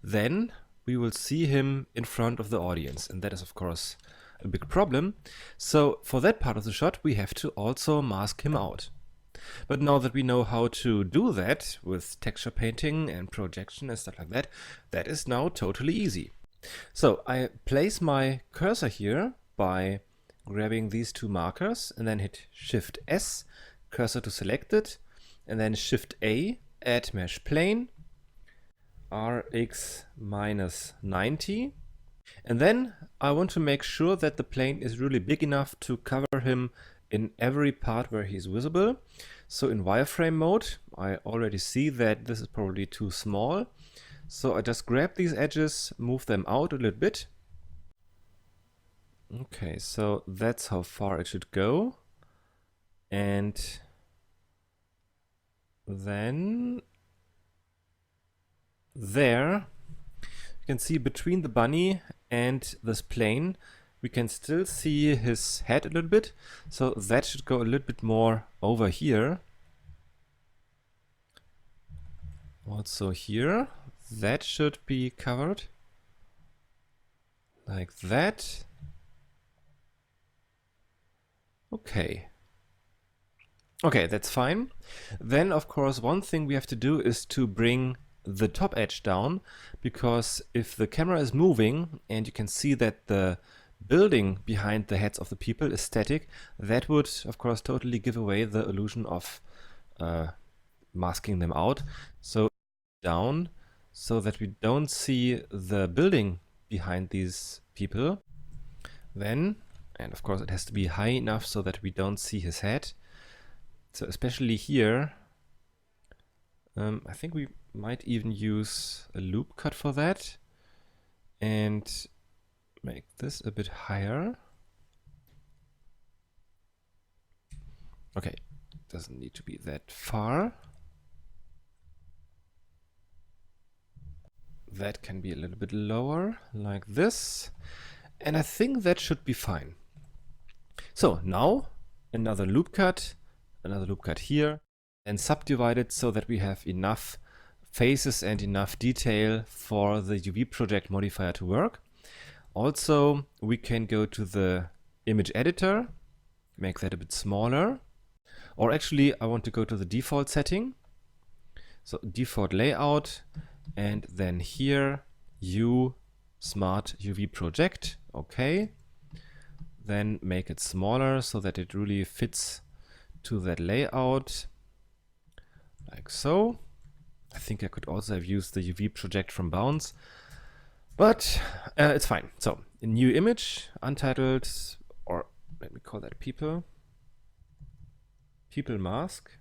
then we will see him in front of the audience. And that is, of course, a big problem. So for that part of the shot, we have to also mask him out. But now that we know how to do that with texture painting and projection and stuff like that, that is now totally easy. So I place my cursor here by grabbing these two markers and then hit Shift S, cursor to selected, and then Shift A, add mesh plane, RX minus 90. And then I want to make sure that the plane is really big enough to cover him in every part where he's visible. So in wireframe mode, I already see that this is probably too small. So I just grab these edges, move them out a little bit. Okay, so that's how far it should go. And then there, you can see between the bunny and this plane, we can still see his head a little bit. So that should go a little bit more over here. Also here, that should be covered like that. Okay. Okay, that's fine. Then, of course, one thing we have to do is to bring the top edge down, because if the camera is moving and you can see that the building behind the heads of the people is static, that would, of course, totally give away the illusion of masking them out. So down so that we don't see the building behind these people. Then, and of course it has to be high enough so that we don't see his head. So especially here, I think we might even use a loop cut for that and make this a bit higher. Okay, doesn't need to be that far. That can be a little bit lower, like this. And I think that should be fine. So now another loop cut here, and subdivide it so that we have enough faces and enough detail for the UV project modifier to work. Also, we can go to the image editor, make that a bit smaller. Or actually, I want to go to the default setting. So default layout, and then here, Smart UV project. Okay. Then make it smaller so that it really fits to that layout, like so. I think I could also have used the UV project from Bounce, but it's fine. So a new image, untitled, or let me call that people mask,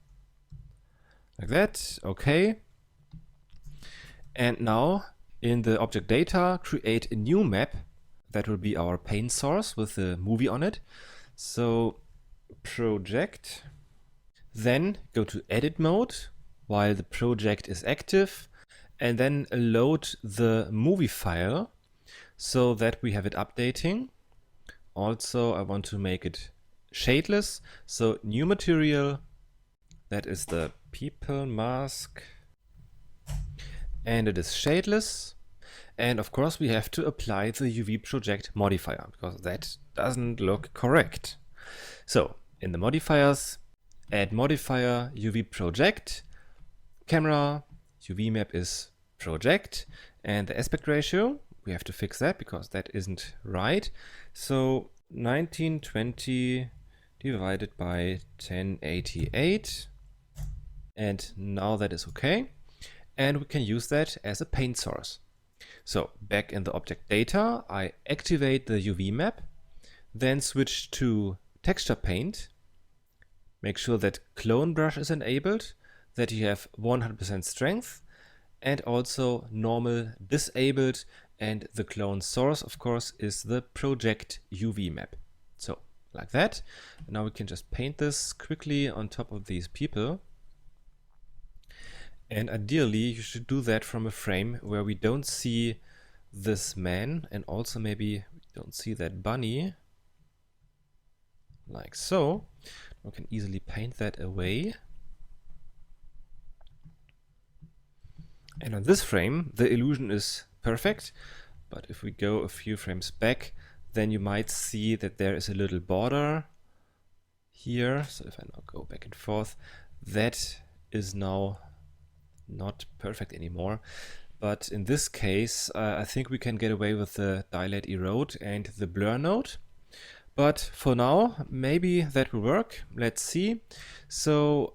like that. Okay. And now in the object data, create a new map. That will be our paint source with the movie on it. So project, then go to edit mode while the project is active, and then load the movie file so that we have it updating. Also, I want to make it shadeless. So new material, that is the people mask, and it is shadeless. And of course we have to apply the UV project modifier because that doesn't look correct. So in the modifiers, add modifier UV project, camera, UV map is project, and the aspect ratio, we have to fix that because that isn't right. So 1920 divided by 1088, and now that is okay. And we can use that as a paint source. So back in the object data, I activate the UV map, then switch to texture paint, make sure that clone brush is enabled, that you have 100% strength, and also normal disabled, and the clone source, of course, is the project UV map. So like that. Now we can just paint this quickly on top of these people. And ideally you should do that from a frame where we don't see this man, and also maybe we don't see that bunny, like so. We can easily paint that away. And on this frame the illusion is perfect, but if we go a few frames back, then you might see that there is a little border here. So if I now go back and forth, that is now not perfect anymore. But in this case, I think we can get away with the dilate erode and the blur node. But for now, maybe that will work. Let's see. So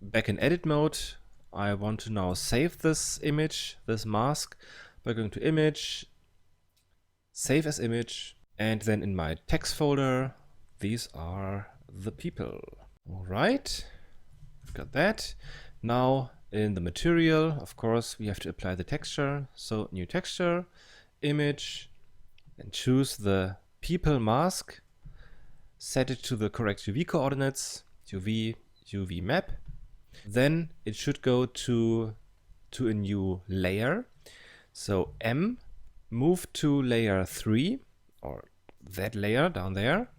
back in edit mode, I want to now save this image, this mask, by going to image, save as image, and then in my text folder, these are the people. All right, I've got that. Now in the material, of course, we have to apply the texture. So new texture, image, and choose the people mask, set it to the correct UV coordinates, UV map. Then it should go to a new layer. So M, move to layer 3, or that layer down there.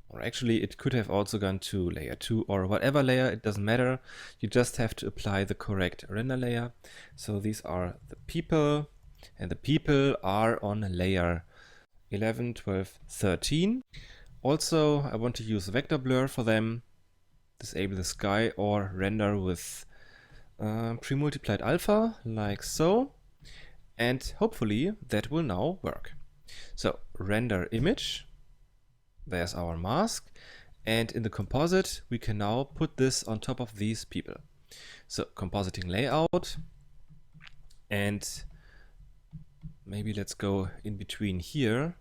Or actually it could have also gone to layer 2 or whatever layer, it doesn't matter. You just have to apply the correct render layer. So these are the people, and the people are on layer 11, 12, 13. Also, I want to use vector blur for them. Disable the sky or render with pre-multiplied alpha, like so. And hopefully that will now work. So render image. There's our mask, and in the composite we can now put this on top of these people. So compositing layout, and maybe let's go in between here.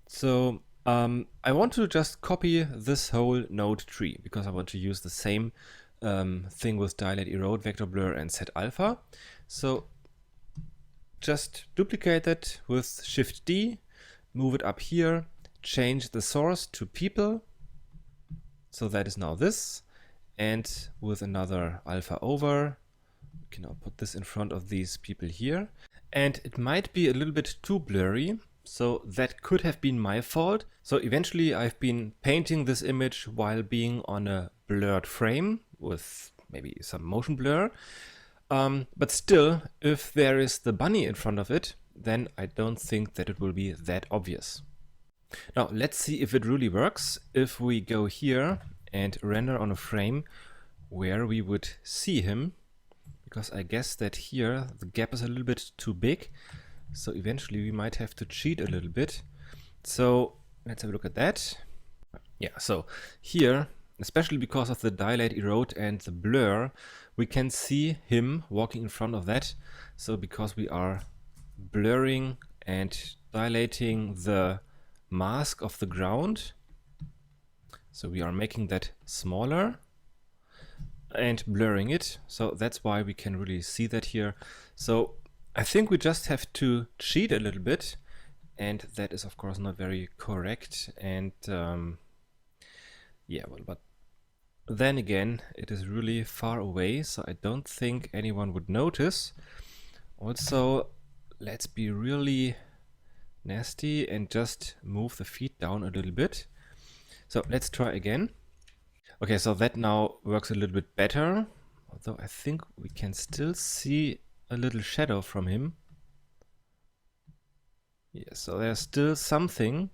So I want to just copy this whole node tree because I want to use the same thing with dilate, erode, vector blur, and set alpha. So just duplicate that with Shift D, move it up here, change the source to people, so that is now this, and with another alpha over, we can now put this in front of these people here. And it might be a little bit too blurry, so that could have been my fault. So eventually I've been painting this image while being on a blurred frame with maybe some motion blur. But still, if there is the bunny in front of it, then I don't think that it will be that obvious. Now let's see if it really works. If we go here and render on a frame where we would see him, because I guess that here the gap is a little bit too big, so eventually we might have to cheat a little bit. So let's have a look at that. Yeah, so here, especially because of the dilate, erode, and the blur, we can see him walking in front of that. So because we are blurring and dilating the mask of the ground, so we are making that smaller and blurring it, so that's why we can really see that here. So I think we just have to cheat a little bit, and that is of course not very correct. And yeah, well, but then again it is really far away, so I don't think anyone would notice. Also, let's be really nasty and just move the feet down a little bit. So let's try again. Okay, so that now works a little bit better, although I think we can still see a little shadow from him. Yeah, so there's still something.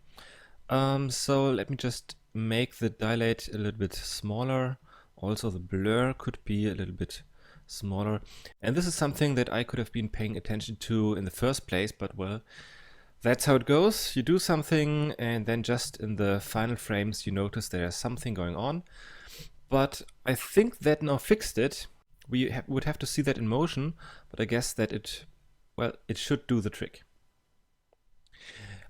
So let me just make the dilate a little bit smaller. Also the blur could be a little bit smaller. And this is something that I could have been paying attention to in the first place, but well, that's how it goes. You do something and then just in the final frames you notice there's something going on. But I think that now fixed it. We would have to see that in motion, but I guess that it should do the trick.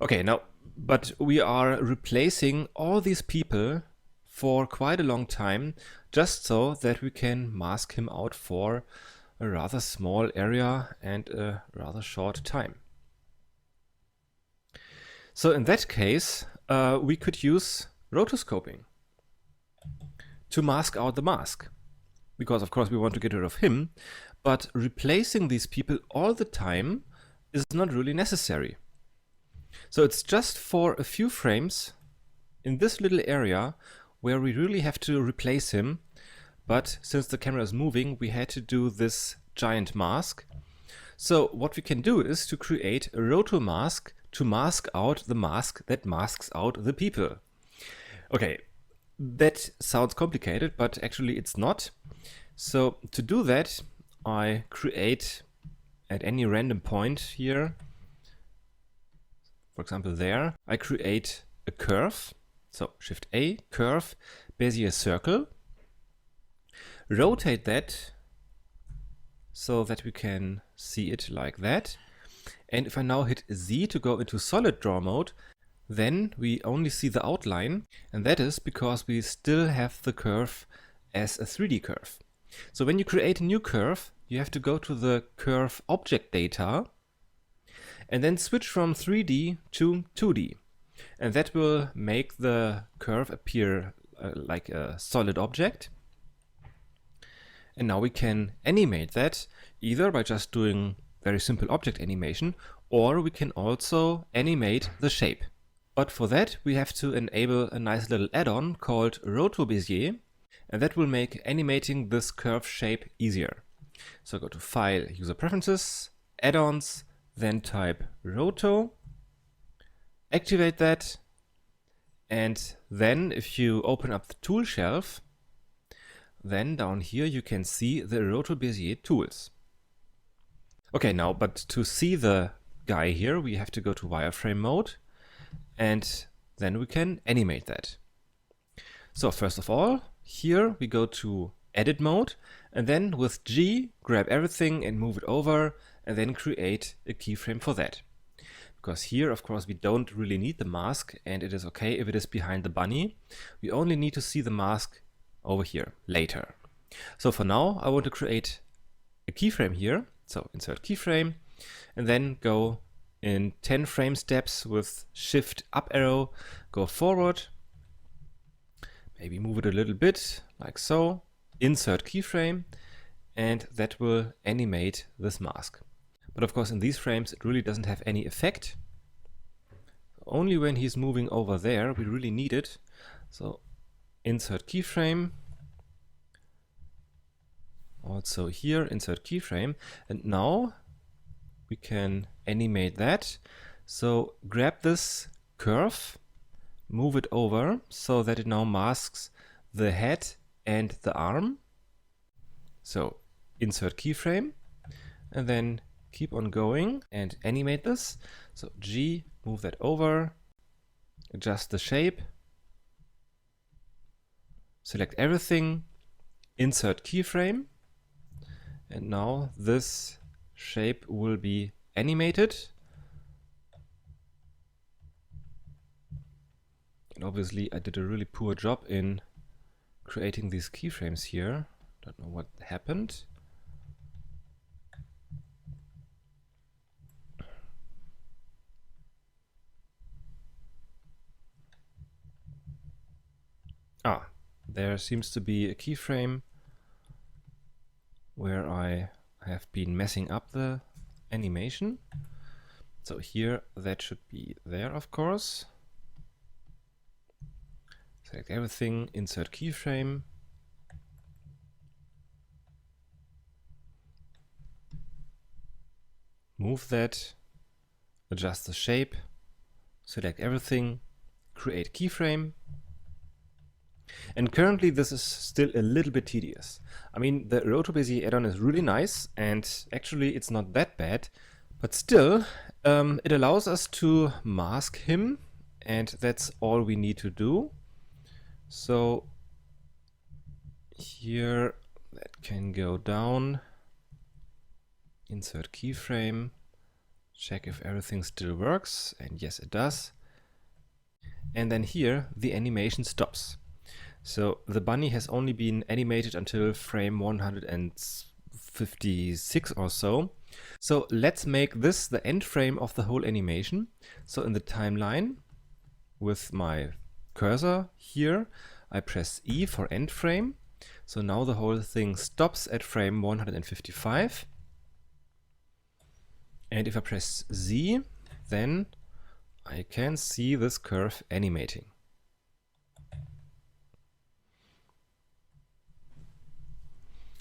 Okay, now, but we are replacing all these people for quite a long time, just so that we can mask him out for a rather small area and a rather short time. So in that case, we could use rotoscoping to mask out the mask, because of course we want to get rid of him, but replacing these people all the time is not really necessary. So it's just for a few frames in this little area where we really have to replace him, but since the camera is moving, we had to do this giant mask. So what we can do is to create a roto mask to mask out the mask that masks out the people. Okay, that sounds complicated, but actually it's not. So to do that, I create at any random point here, for example there, I create a curve. So Shift A, curve, Bezier circle. Rotate that so that we can see it like that. And if I now hit Z to go into solid draw mode, then we only see the outline, and that is because we still have the curve as a 3D curve. So when you create a new curve, you have to go to the curve object data and then switch from 3D to 2D. And that will make the curve appear like a solid object. And now we can animate that either by just doing very simple object animation, or we can also animate the shape. But for that, we have to enable a nice little add-on called Roto Bezier, and that will make animating this curve shape easier. So go to File, User Preferences, Add-ons, then type Roto, activate that, and then if you open up the tool shelf, then down here you can see the Roto Bezier tools. Okay, now, but to see the guy here, we have to go to wireframe mode, and then we can animate that. So first of all, here we go to edit mode, and then with G, grab everything and move it over, and then create a keyframe for that. Because here, of course, we don't really need the mask, and it is okay if it is behind the bunny. We only need to see the mask over here later. So for now, I want to create a keyframe here. So insert keyframe, and then go in 10 frame steps with Shift up arrow, go forward, maybe move it a little bit like so, insert keyframe, and that will animate this mask. But of course in these frames it really doesn't have any effect. Only when he's moving over there we really need it. So insert keyframe, also here insert keyframe, and now we can animate that. So grab this curve, move it over so that it now masks the head and the arm. So insert keyframe and then keep on going and animate this. So G, move that over, adjust the shape, select everything, insert keyframe, and now this shape will be animated. And obviously I did a really poor job in creating these keyframes here. Don't know what happened. There seems to be a keyframe where I have been messing up the animation. So here that should be there, of course. Select everything, insert keyframe. Move that, adjust the shape, select everything, create keyframe. And currently this is still a little bit tedious. I mean, the Roto Bezier add-on is really nice, and actually it's not that bad, but still it allows us to mask him, and that's all we need to do. So here that can go down, insert keyframe, check if everything still works, and yes it does. And then here the animation stops. So the bunny has only been animated until frame 156 or so. So let's make this the end frame of the whole animation. So in the timeline with my cursor here, I press E for end frame, So now the whole thing stops at frame 155. And if I press Z, then I can see this curve animating.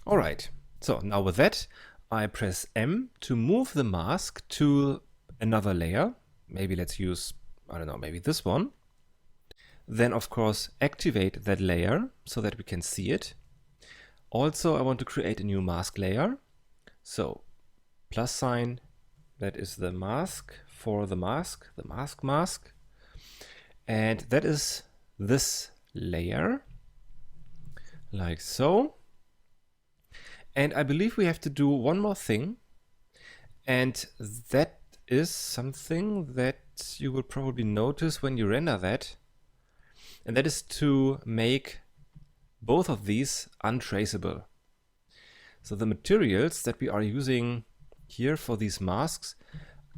Alright, so now with that, I press M to move the mask to another layer. Maybe let's use, I don't know, maybe this one. Then of course activate that layer so that we can see it. Also I want to create a new mask layer. So plus sign, that is the mask for the mask, mask. And that is this layer, like so. And I believe we have to do one more thing. And that is something that you will probably notice when you render that. And that is to make both of these untraceable. So the materials that we are using here for these masks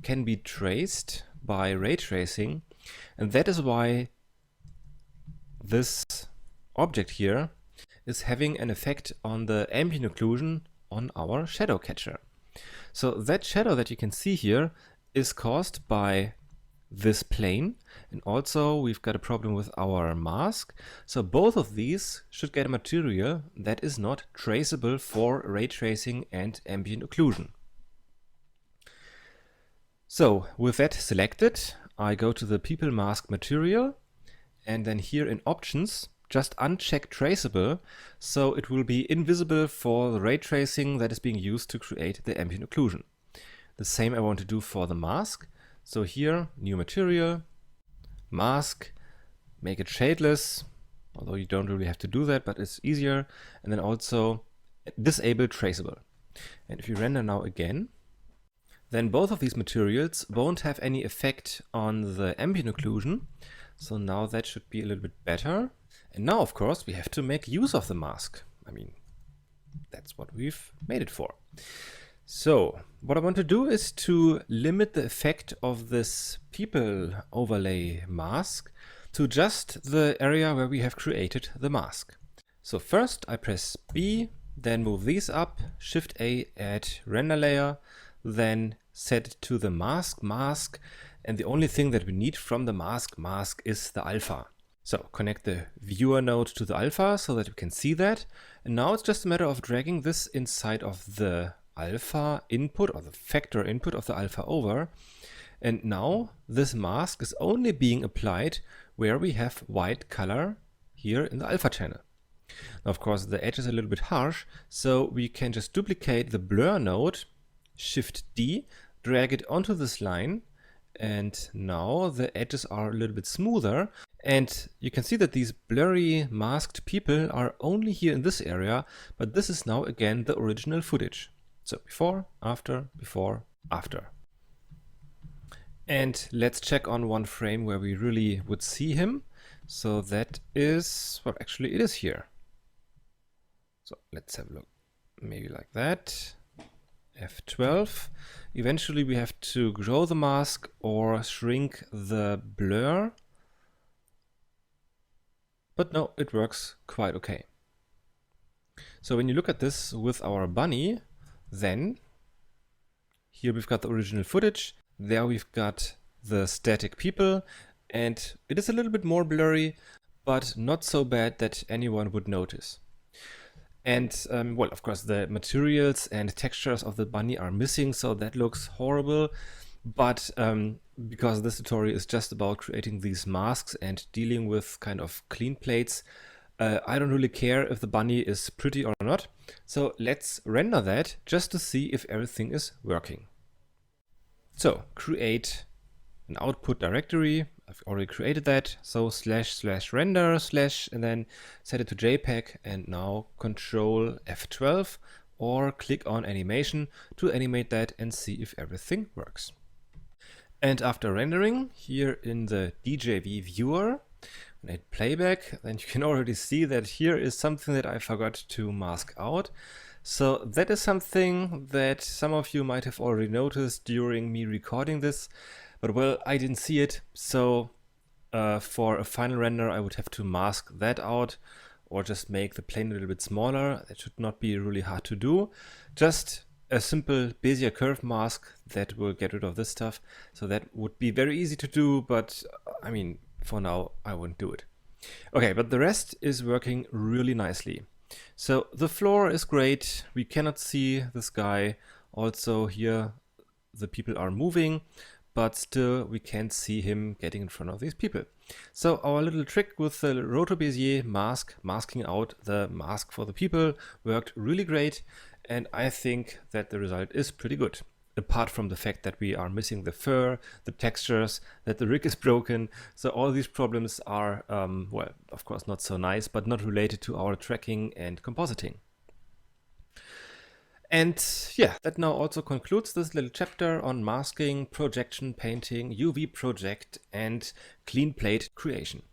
can be traced by ray tracing, and that is why this object here is having an effect on the ambient occlusion on our shadow catcher. So that shadow that you can see here is caused by this plane, and also we've got a problem with our mask. So both of these should get a material that is not traceable for ray tracing and ambient occlusion. So with that selected, I go to the people mask material, and then here in options just uncheck traceable, so it will be invisible for the ray tracing that is being used to create the ambient occlusion. The same I want to do for the mask. So here, new material, mask, make it shadeless, although you don't really have to do that, but it's easier. And then also disable traceable. And if you render now again, then both of these materials won't have any effect on the ambient occlusion. So now that should be a little bit better. And now, of course, we have to make use of the mask. I mean, that's what we've made it for. So what I want to do is to limit the effect of this people overlay mask to just the area where we have created the mask. So first I press B, then move these up, Shift A, add render layer, then set it to the mask, and the only thing that we need from the mask is the alpha. So connect the viewer node to the alpha so that we can see that. And now it's just a matter of dragging this inside of the alpha input or the factor input of the alpha over. And now this mask is only being applied where we have white color here in the alpha channel. Now, of course, the edge is a little bit harsh, so we can just duplicate the blur node, Shift D, drag it onto this line, and now the edges are a little bit smoother. And you can see that these blurry masked people are only here in this area, but this is now again the original footage. So before, after, before, after. And let's check on one frame where we really would see him. So that is, well, actually it is here. So let's have a look, maybe like that. F12. Eventually we have to grow the mask or shrink the blur. But no, it works quite okay. So when you look at this with our bunny, then here we've got the original footage, there we've got the static people, and it is a little bit more blurry, but not so bad that anyone would notice. And well, of course, the materials and textures of the bunny are missing, so that looks horrible. But because this tutorial is just about creating these masks and dealing with kind of clean plates, I don't really care if the bunny is pretty or not. So let's render that just to see if everything is working. So create an output directory. I've already created that. So //render/ and then set it to JPEG, and now Control F12 or click on animation to animate that and see if everything works. And after rendering here in the DJV viewer, when I hit playback, then you can already see that here is something that I forgot to mask out. So that is something that some of you might have already noticed during me recording this, but well, I didn't see it. So for a final render, I would have to mask that out, or just make the plane a little bit smaller. That should not be really hard to do. Just a simple Bezier curve mask that will get rid of this stuff. So that would be very easy to do, but I mean, for now, I won't do it. Okay, but the rest is working really nicely. So the floor is great. We cannot see this guy. Also here, the people are moving, but still we can't see him getting in front of these people. So our little trick with the Roto Bezier mask, masking out the mask for the people, worked really great. And I think that the result is pretty good. Apart from the fact that we are missing the fur, the textures, that the rig is broken. So all these problems are, well, of course not so nice, but not related to our tracking and compositing. And yeah, that now also concludes this little chapter on masking, projection, painting, UV project, and clean plate creation.